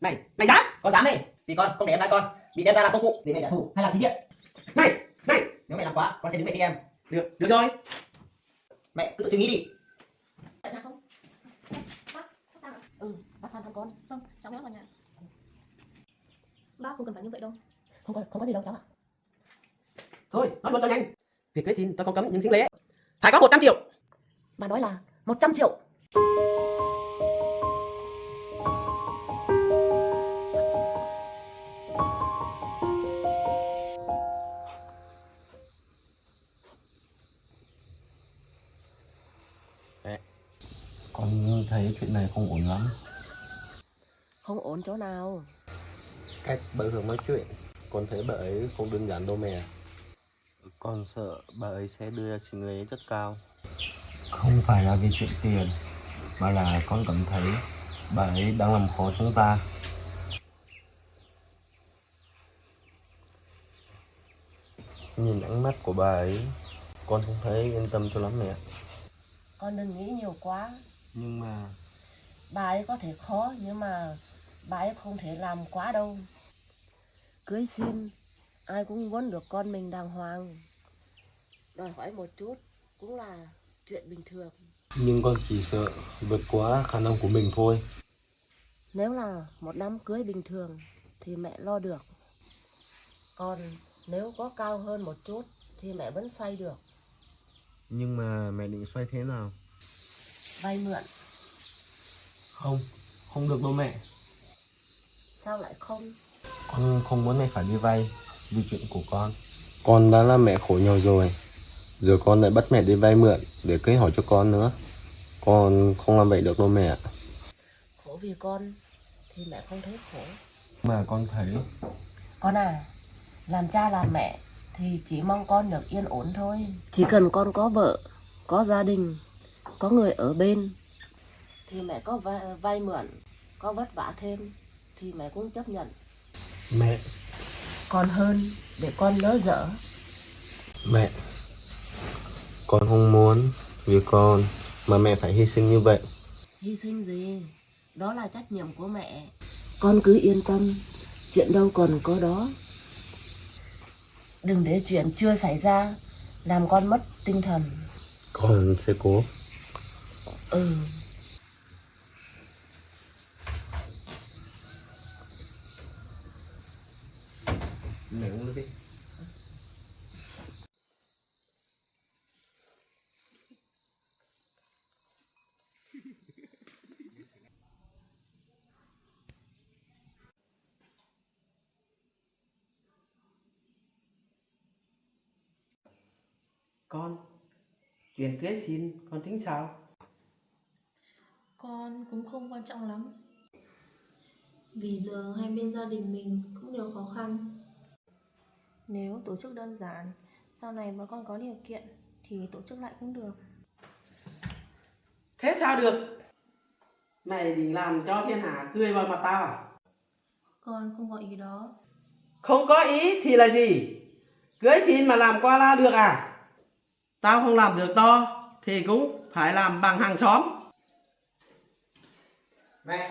Mày dám? Con dám đi, vì con không để em gái con bị đem ra làm công cụ để mẹ trả thù hay là xí diện. Này, Nếu mẹ làm quá, con sẽ đứng về phía em. được rồi. Mẹ cứ tự suy nghĩ đi. Vậy là không? Bác sao ạ? Bác sao thăm con? Không, cháu nhớ vào nhà. Bác không cần phải như vậy đâu. Không có gì đâu cháu ạ. Thôi, nói luôn cho nhanh. Việc cưới xin tôi không cấm nhưng xin lễ. Phải có 100 triệu. Bà nói là 100 triệu. Con thấy chuyện này không ổn lắm. Không ổn chỗ nào? Cách bà Hường nói chuyện, con thấy bà ấy không đơn giản đâu mẹ. Con sợ bà ấy sẽ đưa ra xin lễ rất cao. Không phải là vì chuyện tiền, mà là con cảm thấy bà ấy đang làm khó chúng ta. Nhìn ánh mắt của bà ấy, con không thấy yên tâm cho lắm mẹ. Con đừng nghĩ nhiều quá. Nhưng mà Bà ấy có thể khó nhưng mà bà ấy không thể làm quá đâu. Cưới xin ai cũng muốn được con mình đàng hoàng. Đòi hỏi một chút cũng là chuyện bình thường. Nhưng con chỉ sợ vượt quá khả năng của mình thôi. Nếu là một đám cưới bình thường thì mẹ lo được. Còn nếu có cao hơn một chút thì mẹ vẫn xoay được. Nhưng mà mẹ định xoay thế nào? Vay mượn. Không được đâu mẹ. Sao lại không? Con không muốn mẹ phải đi vay vì chuyện của con. Con đã là mẹ khổ nhau rồi. Giờ con lại bắt mẹ đi vay mượn để cưới hỏi cho con nữa. Con không làm vậy được đâu mẹ. Khổ vì con thì mẹ không thấy khổ. Mà con thấy Con à, làm cha làm mẹ thì chỉ mong con được yên ổn thôi. Chỉ cần con có vợ, có gia đình, có người ở bên thì mẹ có vay mượn, có vất vả thêm thì mẹ cũng chấp nhận. mẹ, Còn hơn để con lỡ dở. mẹ, con không muốn vì con mà mẹ phải hy sinh như vậy. Hy sinh gì? Đó là trách nhiệm của mẹ. Con cứ yên tâm, chuyện đâu còn có đó. Đừng để chuyện chưa xảy ra làm con mất tinh thần. Con sẽ cố. Ừ. Mẹ uống đi. Con, chuyện cưới xin con tính sao? Con cũng không quan trọng lắm. Vì giờ hai bên gia đình mình cũng đều khó khăn. Nếu tổ chức đơn giản, sau này mà con có điều kiện thì tổ chức lại cũng được. Thế sao được? Mày định làm cho thiên hạ cười vào mặt tao à? Con không có ý đó. Không có ý thì là gì? Cưới xin mà làm qua la được à? Tao không làm được to thì cũng phải làm bằng hàng xóm. Mẹ.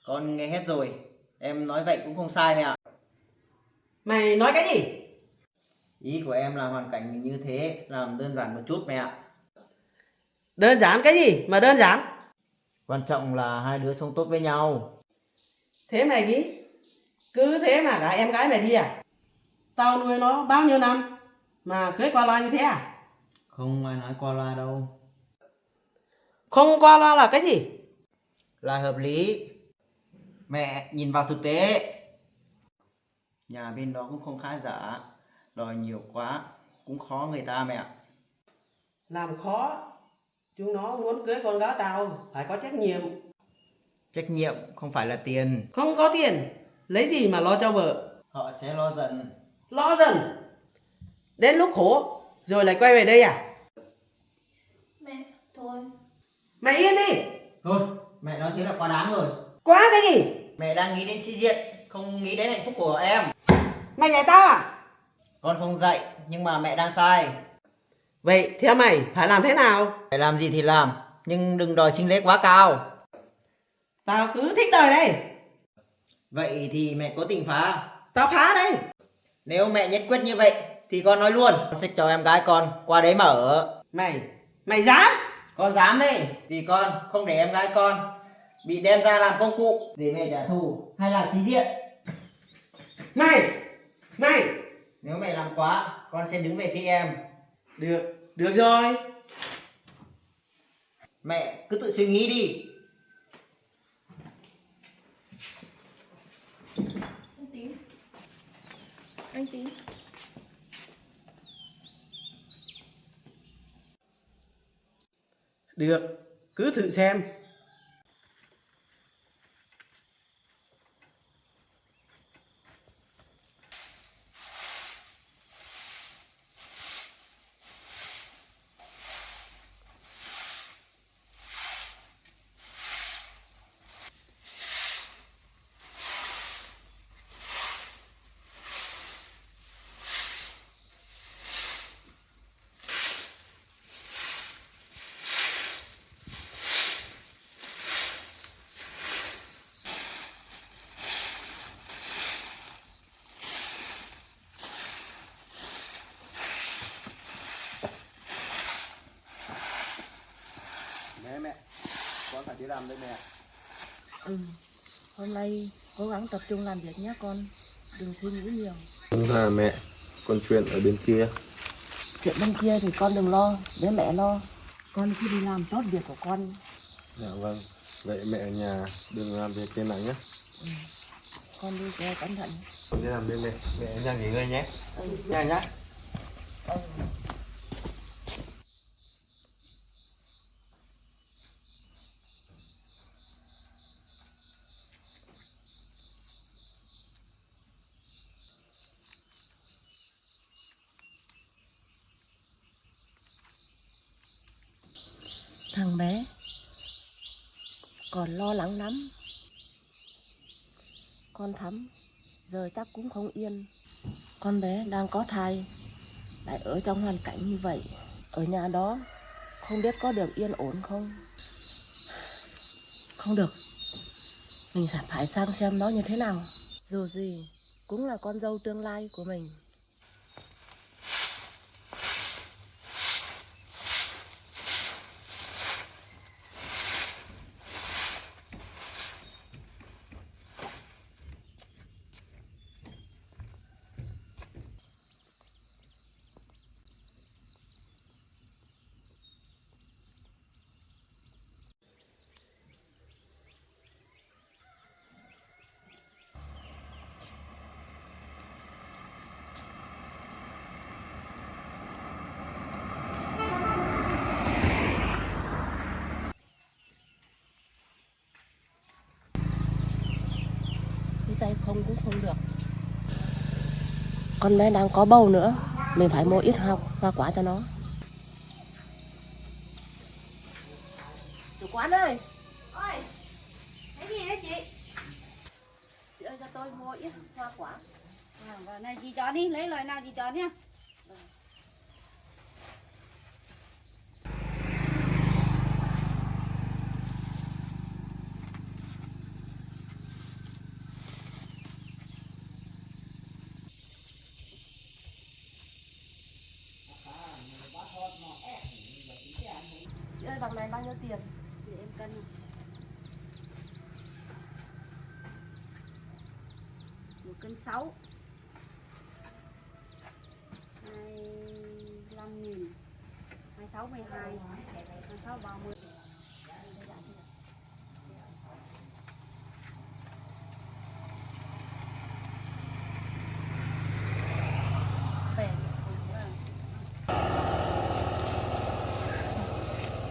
Con nghe hết rồi. Em nói vậy cũng không sai mẹ ạ. Mày nói cái gì? Ý của em là hoàn cảnh mình như thế, làm đơn giản một chút mẹ ạ. Đơn giản cái gì mà đơn giản? Quan trọng là hai đứa sống tốt với nhau. Thế mày nghĩ cứ thế mà gả em gái mày đi à? Tao nuôi nó bao nhiêu năm mà cưới qua loa như thế à? Không ai nói qua loa đâu. Không qua loa là cái gì? Là hợp lý. Mẹ nhìn vào thực tế. Nhà bên đó cũng không khá giả. Đòi nhiều quá cũng khó người ta mẹ ạ. Làm khó. Chúng nó muốn cưới con gái tao phải có trách nhiệm. Trách nhiệm không phải là tiền. Không có tiền lấy gì mà lo cho vợ? Họ sẽ lo dần. Lo dần. Đến lúc khổ rồi lại quay về đây à? Mẹ, thôi. Mày yên đi. Thôi mẹ nói thế là quá đáng rồi. Quá cái gì? Mẹ đang nghĩ đến sĩ diện, không nghĩ đến hạnh phúc của em. Mày dạy tao à? Con không dạy nhưng mà mẹ đang sai. Vậy theo mày phải làm thế nào? Phải làm gì thì làm, nhưng đừng đòi sinh lễ quá cao. Tao cứ thích đời đây. Vậy thì mẹ có tình phá. Tao phá đây. Nếu mẹ nhất quyết như vậy thì con nói luôn, con sẽ cho em gái con qua đấy mà ở. Mày dám? Con dám đấy, vì con không để em gái con bị đem ra làm công cụ để mẹ trả thù hay là xí diện. Mày Nếu mẹ làm quá, con sẽ đứng về phía em. Được rồi. Mẹ cứ tự suy nghĩ đi. Anh Tín. Được, cứ thử xem. Mẹ, con phải đi làm đây mẹ. Hôm nay cố gắng tập trung làm việc nhé con, đừng suy nghĩ nhiều. Vâng là mẹ, còn chuyện ở bên kia. Chuyện bên kia thì con đừng lo, để mẹ lo. Con cứ đi làm tốt việc của con. Dạ vâng, vậy mẹ ở nhà đừng làm việc trên này nhé. Con đi về cẩn thận. Con đi làm đây mẹ ở nhà nghỉ ngơi nhé. Nhà nhá. Thằng bé còn lo lắng lắm. Con Thắm giờ chắc cũng không yên. Con bé đang có thai, lại ở trong hoàn cảnh như vậy. Ở nhà đó không biết có được yên ổn không. Không được, mình phải sang xem nó như thế nào. Dù gì cũng là con dâu tương lai của mình. Tay không cũng không được. Con bé đang có bầu nữa, mình phải mua ít hoa quả cho nó. Chủ quán ơi! Ôi, cái gì đấy chị? Chị ơi cho tôi mua ít hoa quả. Vâng, này chị chọn đi, lấy loại nào chị chọn nhá. Chị ơi bằng này bao nhiêu tiền? Để em cân. 1,6 cân. 25.000. 26, 12. 26, 30.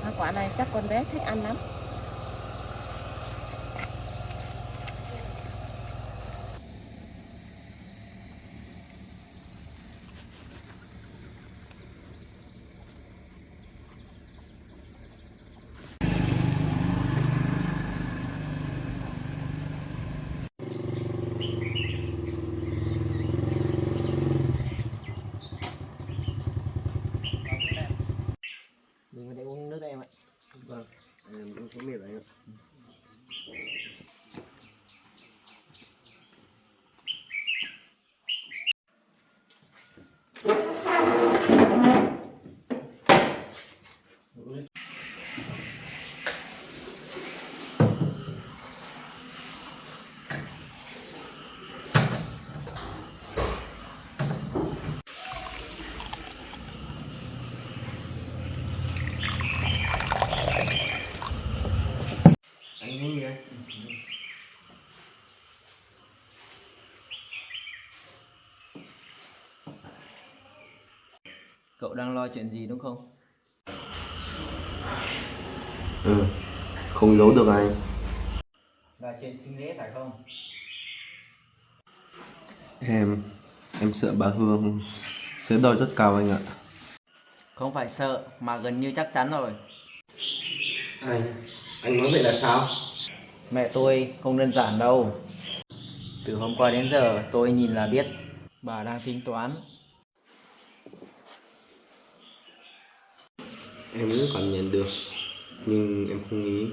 Hoa quả này chắc con bé thích ăn lắm. Cậu đang lo chuyện gì đúng không? Ừ, không giấu được anh. Là chuyện sinh lễ phải không? Em sợ bà Hương sẽ đòi rất cao anh ạ. Không phải sợ mà gần như chắc chắn rồi. Anh nói vậy là sao? Mẹ tôi không đơn giản đâu. Từ hôm qua đến giờ tôi nhìn là biết bà đang tính toán. Em cũng cảm nhận được, nhưng em không nghĩ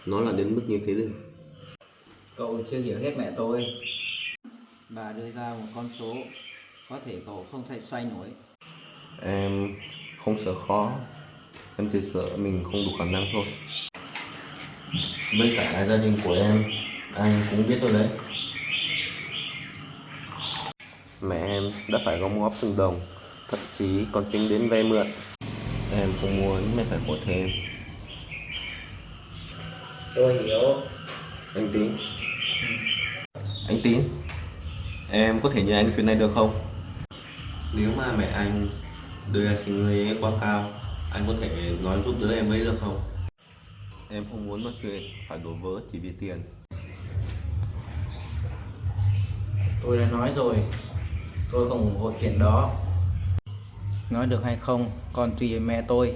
nó là đến mức như thế được. Cậu chưa hiểu hết mẹ tôi. Bà đưa ra một con số có thể cậu không thể xoay nổi. Em không sợ khó, em chỉ sợ mình không đủ khả năng thôi. Với cả gia đình của em, anh cũng biết rồi đấy. Mẹ em đã phải gom góp từng đồng, thậm chí còn tính đến vay mượn. Em không muốn mẹ phải khổ thêm. Tôi hiểu. Anh Tín, anh Tín, em có thể nhờ anh chuyện này được không? Nếu mà mẹ anh đưa ra xin người ấy quá cao, anh có thể nói giúp đỡ em ấy được không? Em không muốn nói chuyện phải đổ vỡ chỉ vì tiền. Tôi đã nói rồi, tôi không ủng hộ chuyện đó. Nói được hay không còn tùy vào mẹ tôi.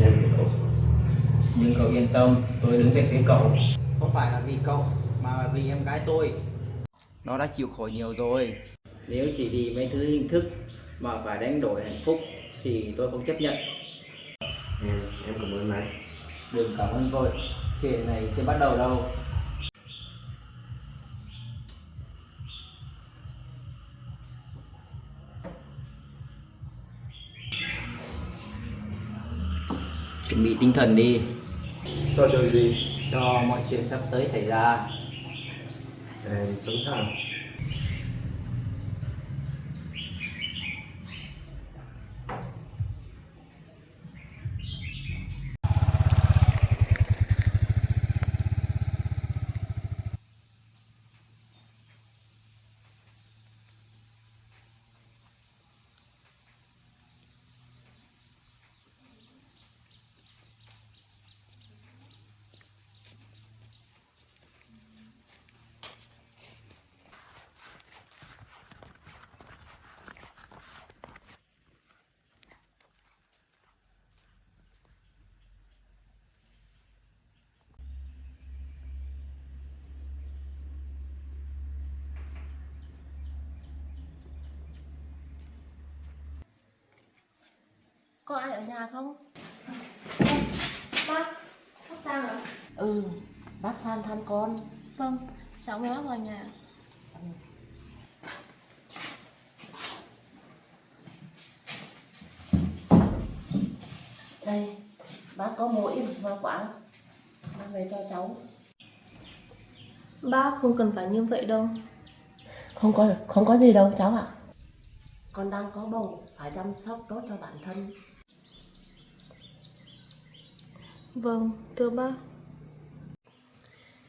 Em hiểu. Nhưng cậu yên tâm, tôi đứng về phía cậu. Không phải là vì cậu, mà là vì em gái tôi. Nó đã chịu khổ nhiều rồi. Nếu chỉ vì mấy thứ hình thức mà phải đánh đổi hạnh phúc thì tôi không chấp nhận. Em cảm ơn anh. Đừng cảm ơn vội, chuyện này chưa bắt đầu đâu. Chuẩn bị tinh thần đi, Cho điều gì? cho mọi chuyện sắp tới xảy ra. Em sẵn sàng. Có ai ở nhà không? Bác Sang à? Ừ, bác San thăm con. Vâng, cháu mới bác vào nhà. Đây, bác có muỗi và quả, mang về cho cháu. Bác không cần phải như vậy đâu. Không có gì đâu cháu ạ. Con đang có bầu, phải chăm sóc tốt cho bản thân. Vâng, thưa bác.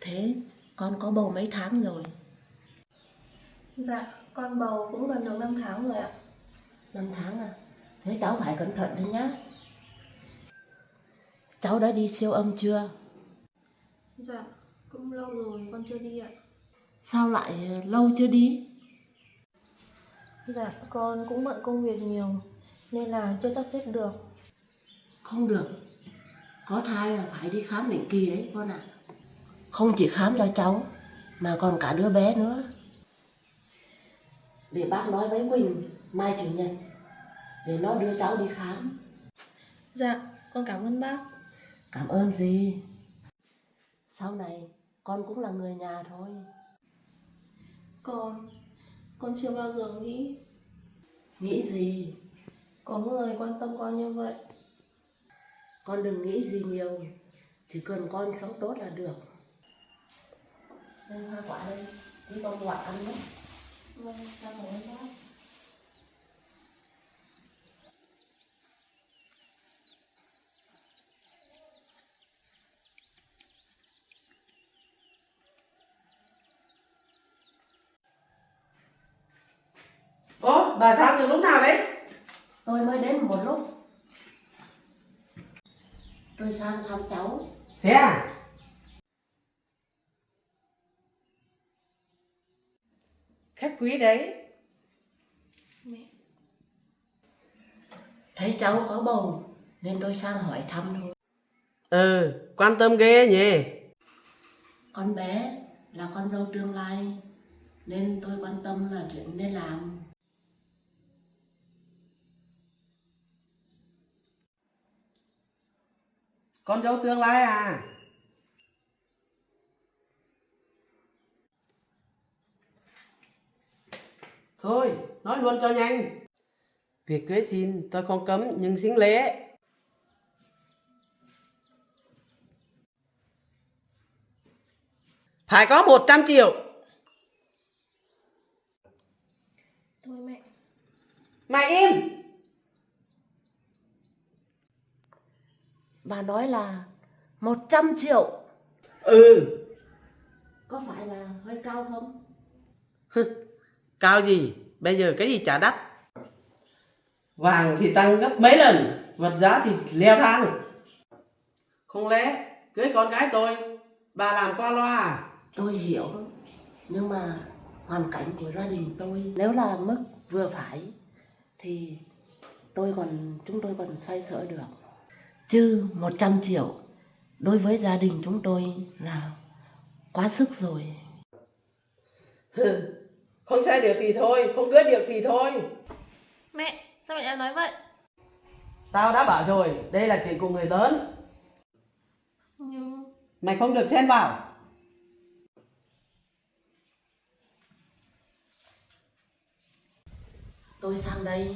Thế con có bầu mấy tháng rồi? Dạ, con bầu cũng gần được 5 tháng rồi ạ. 5 tháng à? Thế cháu phải cẩn thận đấy nhá. Cháu đã đi siêu âm chưa? Dạ, cũng lâu rồi con chưa đi ạ. Sao lại lâu chưa đi? Dạ, con cũng bận công việc nhiều nên là chưa sắp xếp được. Không được. Có thai là phải đi khám định kỳ đấy con ạ. Không chỉ khám cho cháu mà còn cả đứa bé nữa. Để bác nói với Quỳnh mai chủ nhật để nó đưa cháu đi khám. Dạ, con cảm ơn bác. Cảm ơn gì? Sau này con cũng là người nhà thôi. Con chưa bao giờ nghĩ Nghĩ gì? có người quan tâm con như vậy. Con đừng nghĩ gì nhiều, chỉ cần con sống tốt là được. Đây hoa quả đây, đi con quả ăn nhé. Vâng, cháu cảm ơn bác. Ố, bà sang từ lúc nào đấy? Tôi mới đến một lúc. Tôi sang thăm cháu. Thế à? Khách quý đấy. Mẹ. Thấy cháu có bầu nên tôi sang hỏi thăm thôi. Ừ, quan tâm ghê nhỉ. Con bé là con dâu tương lai nên tôi quan tâm là chuyện nên làm. Con dâu tương lai à? Thôi, nói luôn cho nhanh. Việc cưới xin tôi không cấm nhưng xính lễ. Phải có 100 triệu. Thôi mẹ. Mày im. Bà nói là 100 triệu. Ừ. Có phải là hơi cao không? Cao gì? Bây giờ cái gì chả đắt. Vàng thì tăng gấp mấy lần, vật giá thì leo thang. Không lẽ cưới con gái tôi, bà làm qua loa à? Tôi hiểu, nhưng mà hoàn cảnh của gia đình tôi nếu là mức vừa phải thì chúng tôi còn xoay sở được. Chứ 100 triệu đối với gia đình chúng tôi là quá sức rồi. Không xoay được thì thôi, không cưới được thì thôi. Mẹ, sao mẹ lại nói vậy? Tao đã bảo rồi, đây là chuyện của người lớn. Nhưng Mày không được xen vào. Tôi sang đây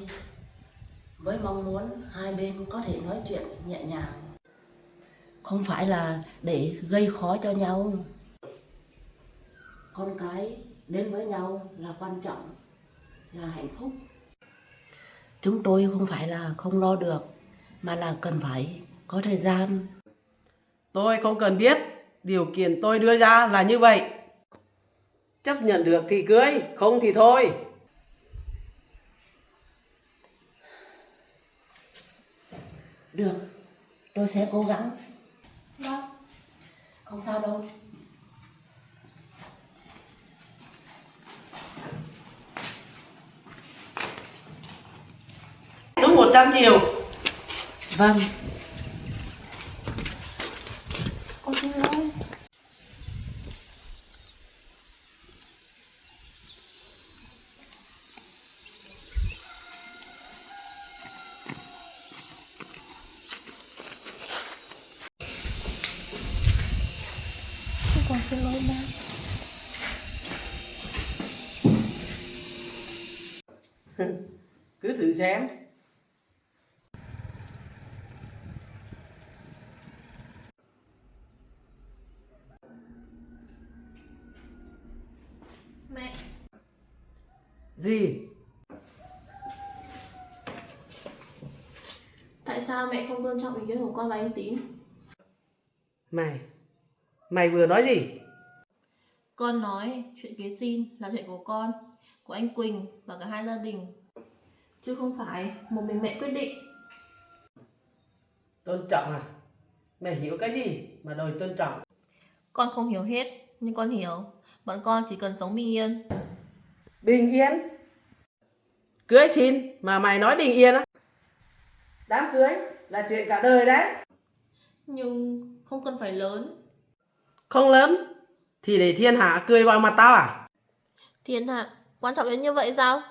với mong muốn hai bên có thể nói chuyện nhẹ nhàng, không phải là để gây khó cho nhau. Con cái đến với nhau là quan trọng, là hạnh phúc. Chúng tôi không phải là không lo được, mà là cần phải có thời gian. Tôi không cần biết, điều kiện tôi đưa ra là như vậy. Chấp nhận được thì cưới, không thì thôi. Được, tôi sẽ cố gắng. vâng. Không sao đâu. Đúng 100 triệu. Vâng. Con xin lỗi. Con xin lỗi ba. Cứ thử xem. Mẹ, Gì? tại sao mẹ không tôn trọng ý kiến của con và anh Tín? Mày vừa nói gì? Con nói chuyện kế xin là chuyện của con, của anh Quỳnh và cả hai gia đình, chứ không phải một mình mẹ quyết định. Tôn trọng à? Mày hiểu cái gì mà đòi tôn trọng? Con không hiểu hết, nhưng con hiểu. Bọn con chỉ cần sống bình yên. Bình yên? Cưới xin mà mày nói bình yên á? Đám cưới là chuyện cả đời đấy. Nhưng không cần phải lớn. Không lớn thì để thiên hạ cười vào mặt tao à? Thiên hạ quan trọng đến như vậy sao?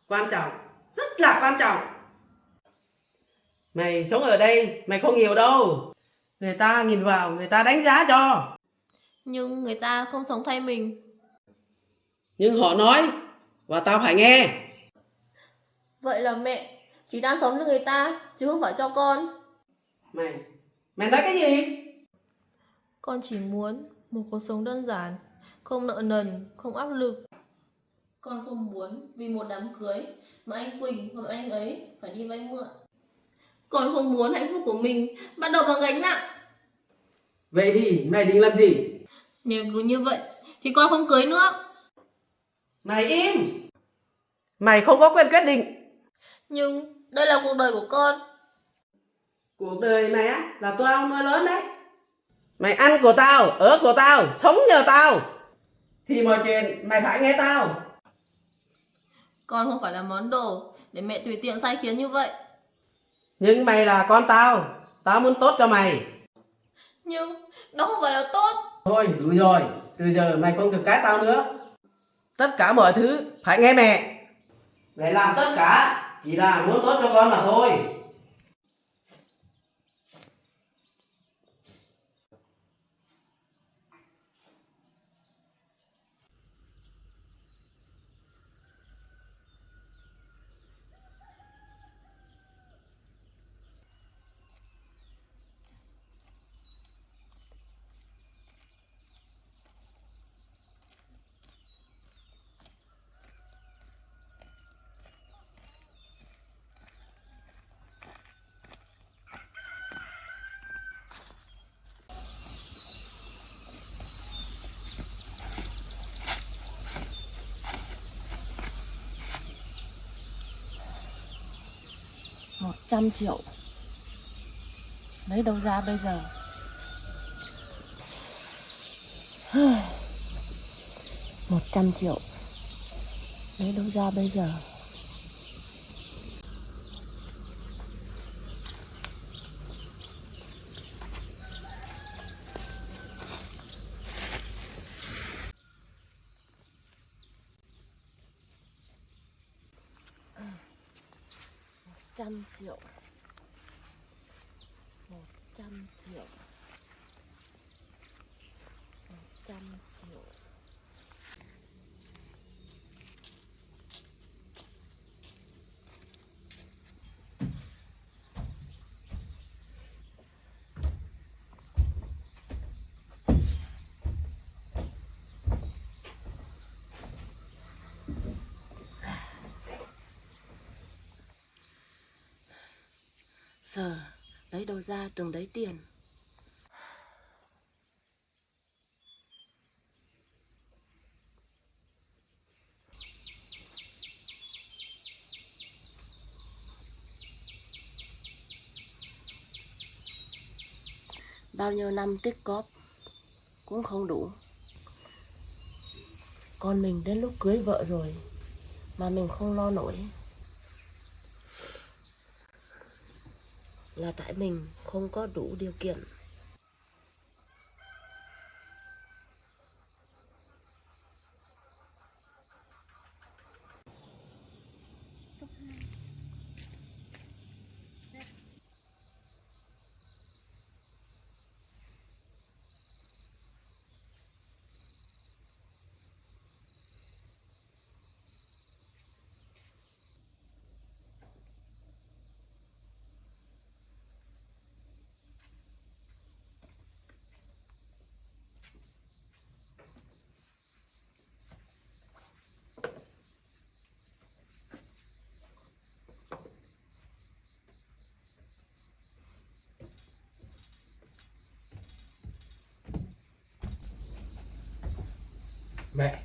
Quan trọng, rất là quan trọng. Mày sống ở đây mày không hiểu đâu. Người ta nhìn vào người ta đánh giá cho. Nhưng người ta không sống thay mình. Nhưng họ nói và tao phải nghe. Vậy là mẹ chỉ đang sống cho người ta, chứ không phải cho con. Mày nói cái gì? Con chỉ muốn một cuộc sống đơn giản, không nợ nần, không áp lực. Con không muốn vì một đám cưới mà anh Quỳnh và anh ấy phải đi vay mượn. Con không muốn hạnh phúc của mình bắt đầu bằng gánh nặng. Vậy thì mày định làm gì? Nếu cứ như vậy thì con không cưới nữa. Mày im. Mày không có quyền quyết định. Nhưng đây là cuộc đời của con. Cuộc đời này á là tao nuôi lớn đấy. Mày ăn của tao, ở của tao, sống nhờ tao, thì mọi chuyện mày phải nghe tao. Con không phải là món đồ để mẹ tùy tiện sai khiến như vậy. Nhưng mày là con tao, tao muốn tốt cho mày. Nhưng đó không phải là tốt. Thôi đủ rồi, từ giờ mày không được cãi tao nữa. Tất cả mọi thứ phải nghe mẹ. Mẹ làm tất cả chỉ là muốn tốt cho con mà thôi. Một 100 triệu lấy đâu ra bây giờ? 100 triệu lấy đâu ra bây giờ? Trăm triệu, 100 triệu, 100 triệu. Giờ lấy đâu ra từng đấy tiền? Bao nhiêu năm tích cóp cũng không đủ. Con mình đến lúc cưới vợ rồi mà mình không lo nổi, là tại mình không có đủ điều kiện. Mẹ,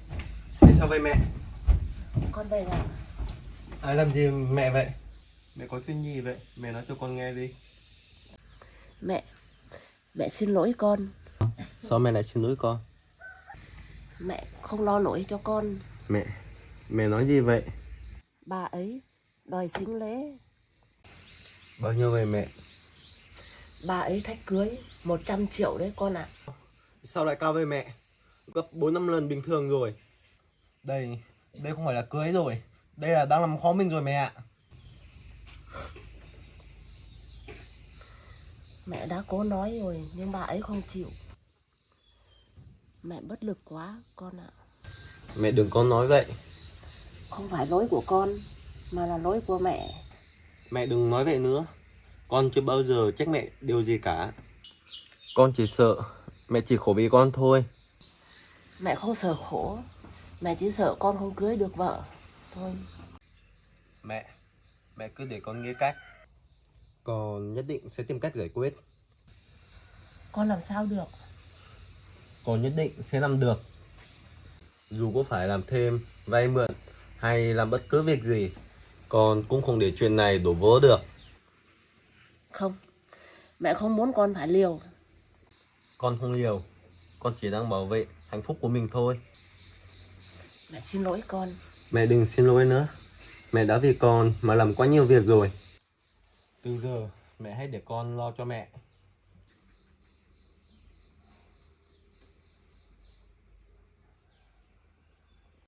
đi sao vậy mẹ? Con về làm. Ai làm gì mẹ vậy? Mẹ có chuyện gì vậy? Mẹ nói cho con nghe đi. Mẹ xin lỗi con. Sao mẹ lại xin lỗi con? Mẹ không lo nổi cho con. Mẹ nói gì vậy? Bà ấy đòi sính lễ. Bao nhiêu vậy mẹ? Bà ấy thách cưới 100 triệu đấy con ạ. Sao lại cao vậy mẹ? Gấp 4-5 lần bình thường rồi. Đây không phải là cưới rồi. Đây là đang làm khó mình rồi mẹ ạ. Mẹ đã cố nói rồi nhưng bà ấy không chịu. Mẹ bất lực quá con ạ. Mẹ đừng có nói vậy. Không phải lỗi của con mà là lỗi của mẹ. Mẹ đừng nói vậy nữa. Con chưa bao giờ trách mẹ điều gì cả. Con chỉ sợ mẹ chỉ khổ vì con thôi. Mẹ không sợ khổ. Mẹ chỉ sợ con không cưới được vợ thôi. Mẹ cứ để con nghĩ cách. Con nhất định sẽ tìm cách giải quyết. Con làm sao được? Con nhất định sẽ làm được. Dù có phải làm thêm, vay mượn hay làm bất cứ việc gì, con cũng không để chuyện này đổ vỡ được. Không, mẹ không muốn con phải liều. Con không liều, con chỉ đang bảo vệ hạnh phúc của mình thôi. Mẹ xin lỗi con. Mẹ đừng xin lỗi nữa. Mẹ đã vì con mà làm quá nhiều việc rồi. Từ giờ, mẹ hãy để con lo cho mẹ.